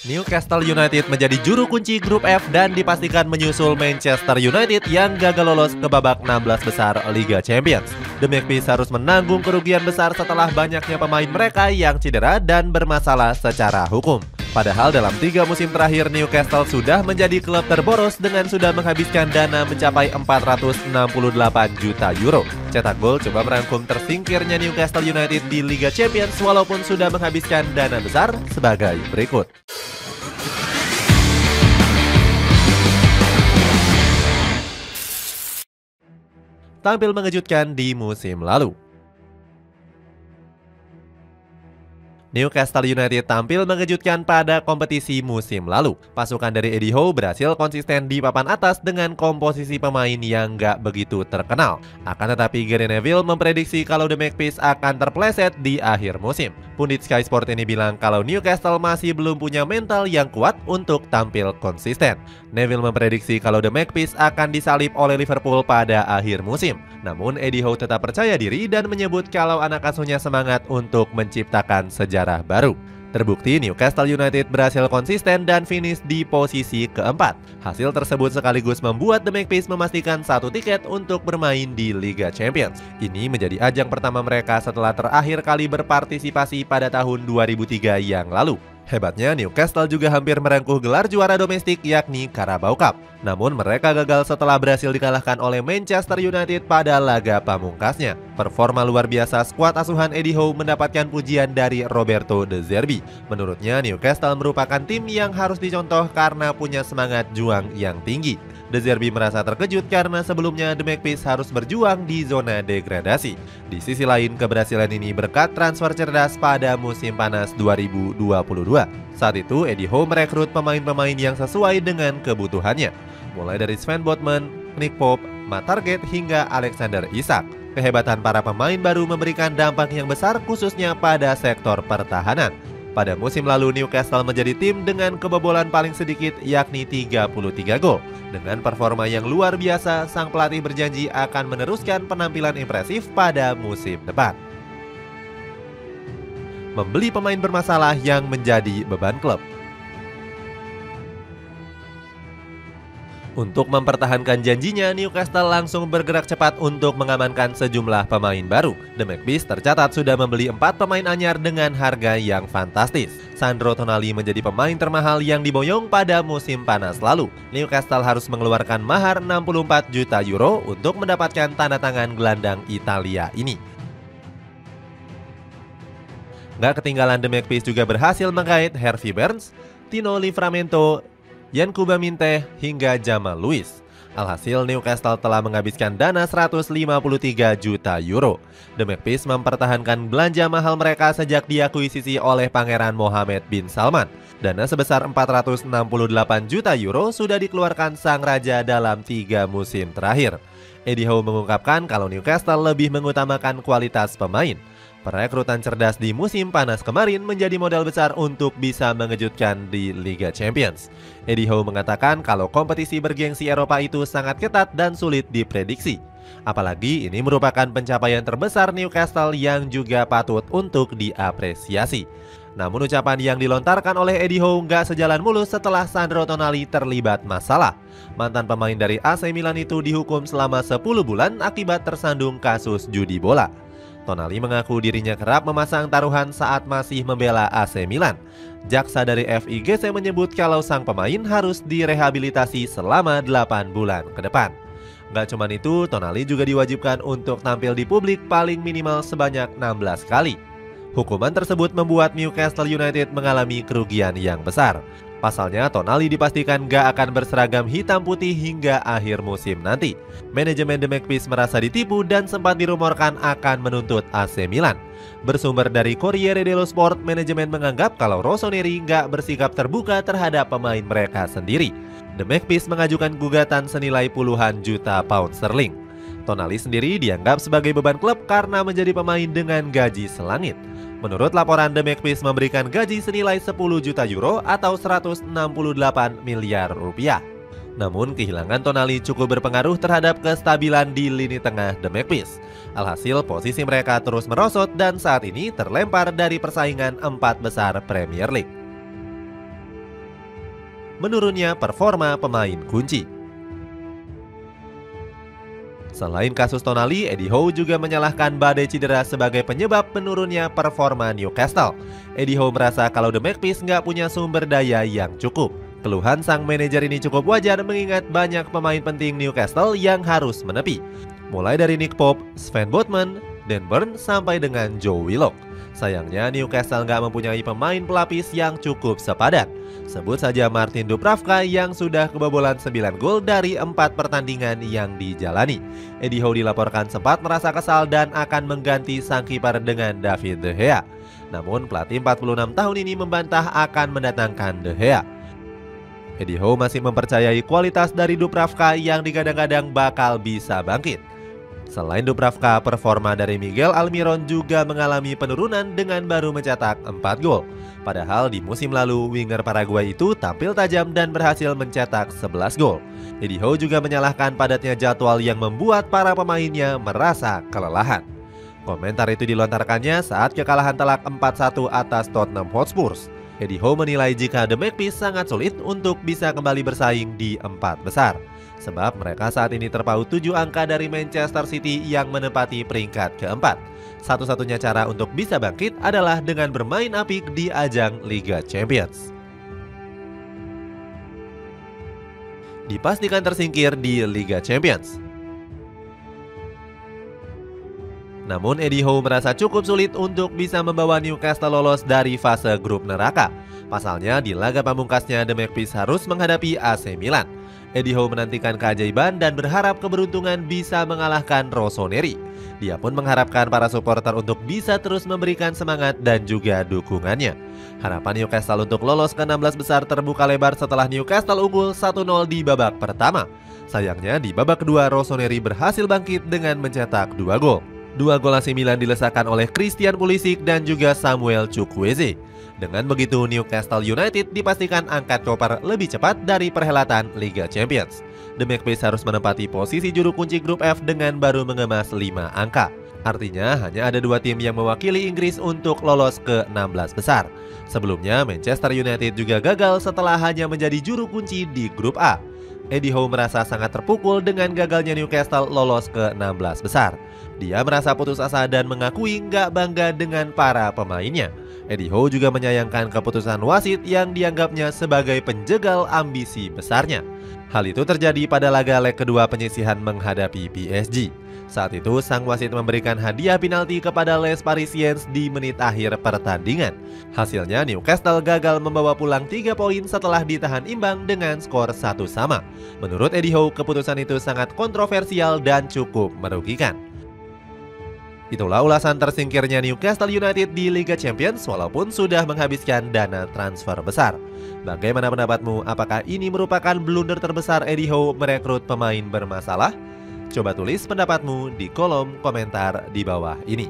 Newcastle United menjadi juru kunci grup F dan dipastikan menyusul Manchester United yang gagal lolos ke babak 16 besar Liga Champions. The Magpies harus menanggung kerugian besar setelah banyaknya pemain mereka yang cedera dan bermasalah secara hukum. Padahal dalam 3 musim terakhir Newcastle sudah menjadi klub terboros dengan sudah menghabiskan dana mencapai 468 juta euro. Cetak Gol coba merangkum tersingkirnya Newcastle United di Liga Champions walaupun sudah menghabiskan dana besar sebagai berikut. Tampil mengejutkan di musim lalu. Newcastle United tampil mengejutkan pada kompetisi musim lalu. Pasukan dari Eddie Howe berhasil konsisten di papan atas dengan komposisi pemain yang gak begitu terkenal. Akan tetapi Gary Neville memprediksi kalau The Magpies akan terpleset di akhir musim. Pundit Sky Sport ini bilang kalau Newcastle masih belum punya mental yang kuat untuk tampil konsisten. Neville memprediksi kalau The Magpies akan disalip oleh Liverpool pada akhir musim. Namun Eddie Howe tetap percaya diri dan menyebut kalau anak asuhnya semangat untuk menciptakan sejarah baru. Terbukti Newcastle United berhasil konsisten dan finish di posisi keempat. Hasil tersebut sekaligus membuat The Magpies memastikan 1 tiket untuk bermain di Liga Champions. Ini menjadi ajang pertama mereka setelah terakhir kali berpartisipasi pada tahun 2003 yang lalu. Hebatnya Newcastle juga hampir merengkuh gelar juara domestik yakni Carabao Cup. Namun mereka gagal setelah berhasil dikalahkan oleh Manchester United pada laga pamungkasnya. Performa luar biasa skuad asuhan Eddie Howe mendapatkan pujian dari Roberto De Zerbi. Menurutnya Newcastle merupakan tim yang harus dicontoh karena punya semangat juang yang tinggi. De Zerbi merasa terkejut karena sebelumnya The Magpies harus berjuang di zona degradasi. Di sisi lain, keberhasilan ini berkat transfer cerdas pada musim panas 2022. Saat itu, Eddie Howe merekrut pemain-pemain yang sesuai dengan kebutuhannya, mulai dari Sven Botman, Nick Pope, Matt Targett hingga Alexander Isak. Kehebatan para pemain baru memberikan dampak yang besar khususnya pada sektor pertahanan. Pada musim lalu Newcastle menjadi tim dengan kebobolan paling sedikit yakni 33 gol. Dengan performa yang luar biasa, sang pelatih berjanji akan meneruskan penampilan impresif pada musim depan. Membeli pemain bermasalah yang menjadi beban klub. Untuk mempertahankan janjinya, Newcastle langsung bergerak cepat untuk mengamankan sejumlah pemain baru. The Magpies tercatat sudah membeli 4 pemain anyar dengan harga yang fantastis. Sandro Tonali menjadi pemain termahal yang diboyong pada musim panas lalu. Newcastle harus mengeluarkan mahar 64 juta euro untuk mendapatkan tanda tangan gelandang Italia ini. Gak ketinggalan, The Magpies juga berhasil mengait Harvey Barnes, Tino Livramento, Yankuba Minteh hingga Jamal Lewis. Alhasil Newcastle telah menghabiskan dana 153 juta euro. The Magpies mempertahankan belanja mahal mereka sejak diakuisisi oleh Pangeran Mohammed bin Salman. Dana sebesar 468 juta euro sudah dikeluarkan sang raja dalam 3 musim terakhir. Eddie Howe mengungkapkan kalau Newcastle lebih mengutamakan kualitas pemain. Perekrutan cerdas di musim panas kemarin menjadi modal besar untuk bisa mengejutkan di Liga Champions. Eddie Howe mengatakan kalau kompetisi bergengsi Eropa itu sangat ketat dan sulit diprediksi. Apalagi ini merupakan pencapaian terbesar Newcastle yang juga patut untuk diapresiasi. Namun ucapan yang dilontarkan oleh Eddie Howe nggak sejalan mulus setelah Sandro Tonali terlibat masalah. Mantan pemain dari AC Milan itu dihukum selama 10 bulan akibat tersandung kasus judi bola. Tonali mengaku dirinya kerap memasang taruhan saat masih membela AC Milan. Jaksa dari FIGC menyebut kalau sang pemain harus direhabilitasi selama 8 bulan ke depan. Gak cuma itu, Tonali juga diwajibkan untuk tampil di publik paling minimal sebanyak 16 kali. Hukuman tersebut membuat Newcastle United mengalami kerugian yang besar. Pasalnya, Tonali dipastikan gak akan berseragam hitam putih hingga akhir musim nanti. Manajemen The Magpies merasa ditipu dan sempat dirumorkan akan menuntut AC Milan. Bersumber dari Corriere dello Sport, manajemen menganggap kalau Rossoneri gak bersikap terbuka terhadap pemain mereka sendiri. The Magpies mengajukan gugatan senilai puluhan juta pound sterling. Tonali sendiri dianggap sebagai beban klub karena menjadi pemain dengan gaji selangit. Menurut laporan, The Magpies memberikan gaji senilai 10 juta euro atau 168 miliar rupiah. Namun kehilangan Tonali cukup berpengaruh terhadap kestabilan di lini tengah The Magpies. Alhasil posisi mereka terus merosot dan saat ini terlempar dari persaingan 4 besar Premier League. menurunnya performa pemain kunci. Selain kasus Tonali, Eddie Howe juga menyalahkan badai cedera sebagai penyebab menurunnya performa Newcastle. Eddie Howe merasa kalau The Magpies nggak punya sumber daya yang cukup. Keluhan sang manajer ini cukup wajar mengingat banyak pemain penting Newcastle yang harus menepi. Mulai dari Nick Pope, Sven Botman, Dan Burn sampai dengan Joe Willock. Sayangnya Newcastle nggak mempunyai pemain pelapis yang cukup sepadan. Sebut saja Martin Dubravka yang sudah kebobolan 9 gol dari 4 pertandingan yang dijalani. Eddie Howe dilaporkan sempat merasa kesal dan akan mengganti sang kiper dengan David De Gea. Namun pelatih 46 tahun ini membantah akan mendatangkan De Gea. Eddie Howe masih mempercayai kualitas dari Dubravka yang digadang-gadang bakal bisa bangkit. Selain Dubravka, performa dari Miguel Almiron juga mengalami penurunan dengan baru mencetak 4 gol. Padahal di musim lalu, winger Paraguay itu tampil tajam dan berhasil mencetak 11 gol. Eddie Howe juga menyalahkan padatnya jadwal yang membuat para pemainnya merasa kelelahan. Komentar itu dilontarkannya saat kekalahan telak 4-1 atas Tottenham Hotspur. Eddie Howe menilai jika The Magpies sangat sulit untuk bisa kembali bersaing di 4 besar. Sebab mereka saat ini terpaut 7 angka dari Manchester City yang menempati peringkat keempat. Satu-satunya cara untuk bisa bangkit adalah dengan bermain apik di ajang Liga Champions. Dipastikan tersingkir di Liga Champions. Namun Eddie Howe merasa cukup sulit untuk bisa membawa Newcastle lolos dari fase grup neraka. Pasalnya di laga pamungkasnya The Magpies harus menghadapi AC Milan. Eddie Howe menantikan keajaiban dan berharap keberuntungan bisa mengalahkan Rossoneri. Dia pun mengharapkan para supporter untuk bisa terus memberikan semangat dan juga dukungannya. Harapan Newcastle untuk lolos ke 16 besar terbuka lebar setelah Newcastle unggul 1-0 di babak pertama. Sayangnya di babak kedua Rossoneri berhasil bangkit dengan mencetak 2 gol. 2 gol AC Milan dilesakan oleh Christian Pulisic dan juga Samuel Chukwueze. Dengan begitu Newcastle United dipastikan angkat koper lebih cepat dari perhelatan Liga Champions. The Magpies harus menempati posisi juru kunci grup F dengan baru mengemas 5 angka. Artinya hanya ada 2 tim yang mewakili Inggris untuk lolos ke 16 besar. Sebelumnya Manchester United juga gagal setelah hanya menjadi juru kunci di grup A. Eddie Howe merasa sangat terpukul dengan gagalnya Newcastle lolos ke 16 besar. Dia merasa putus asa dan mengakui nggak bangga dengan para pemainnya. Eddie Howe juga menyayangkan keputusan wasit yang dianggapnya sebagai penjegal ambisi besarnya. Hal itu terjadi pada laga leg kedua penyisihan menghadapi PSG. Saat itu sang wasit memberikan hadiah penalti kepada Les Parisiens di menit akhir pertandingan. Hasilnya Newcastle gagal membawa pulang 3 poin setelah ditahan imbang dengan skor 1-1. Menurut Eddie Howe, keputusan itu sangat kontroversial dan cukup merugikan. Itulah ulasan tersingkirnya Newcastle United di Liga Champions walaupun sudah menghabiskan dana transfer besar. Bagaimana pendapatmu? Apakah ini merupakan blunder terbesar Eddie Howe merekrut pemain bermasalah? Coba tulis pendapatmu di kolom komentar di bawah ini.